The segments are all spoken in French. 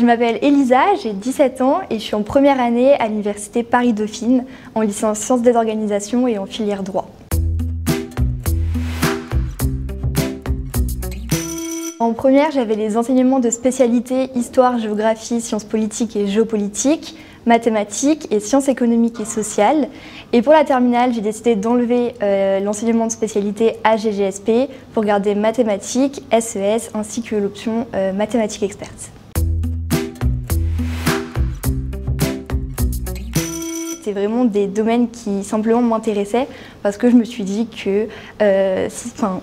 Je m'appelle Elisa, j'ai 17 ans et je suis en première année à l'université Paris-Dauphine en licence sciences des organisations et en filière droit. En première, j'avais les enseignements de spécialité histoire, géographie, sciences politiques et géopolitique, mathématiques et sciences économiques et sociales. Et pour la terminale, j'ai décidé d'enlever l'enseignement de spécialité AGGSP pour garder mathématiques, SES ainsi que l'option mathématiques expertes. C'était vraiment des domaines qui simplement m'intéressaient parce que je me suis dit que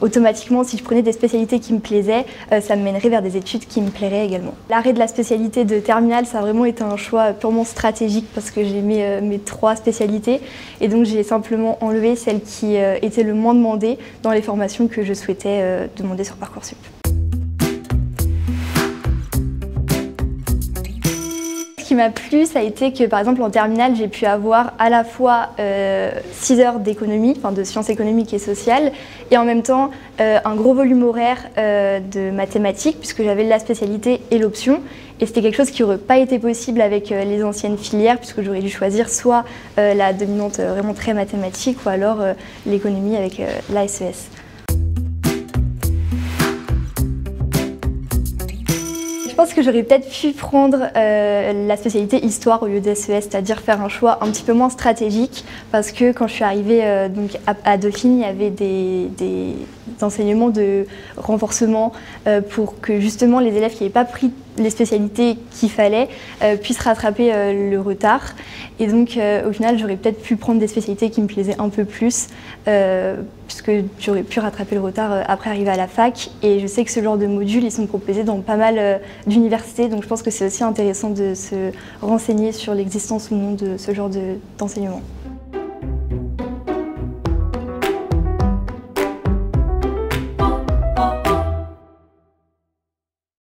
automatiquement, si je prenais des spécialités qui me plaisaient, ça me mènerait vers des études qui me plairaient également. L'arrêt de la spécialité de terminale, ça a vraiment été un choix purement stratégique parce que j'aimais mes 3 spécialités et donc j'ai simplement enlevé celle qui était le moins demandée dans les formations que je souhaitais demander sur Parcoursup. Ce qui m'a plu, ça a été que par exemple en terminale, j'ai pu avoir à la fois 6 heures d'économie, de sciences économiques et sociales, et en même temps un gros volume horaire de mathématiques, puisque j'avais la spécialité et l'option. Et c'était quelque chose qui n'aurait pas été possible avec les anciennes filières, puisque j'aurais dû choisir soit la dominante vraiment très mathématique, ou alors l'économie avec la SES. Je pense que j'aurais peut-être pu prendre la spécialité histoire au lieu de SES, c'est-à-dire faire un choix un petit peu moins stratégique parce que quand je suis arrivée à Dauphine, il y avait des enseignements de renforcement pour que justement les élèves qui n'avaient pas pris les spécialités qu'il fallait puissent rattraper le retard. Et donc au final, j'aurais peut-être pu prendre des spécialités qui me plaisaient un peu plus puisque j'aurais pu rattraper le retard après arriver à la fac. Et je sais que ce genre de modules, ils sont proposés dans pas mal d'universités, donc je pense que c'est aussi intéressant de se renseigner sur l'existence ou non de ce genre d'enseignement.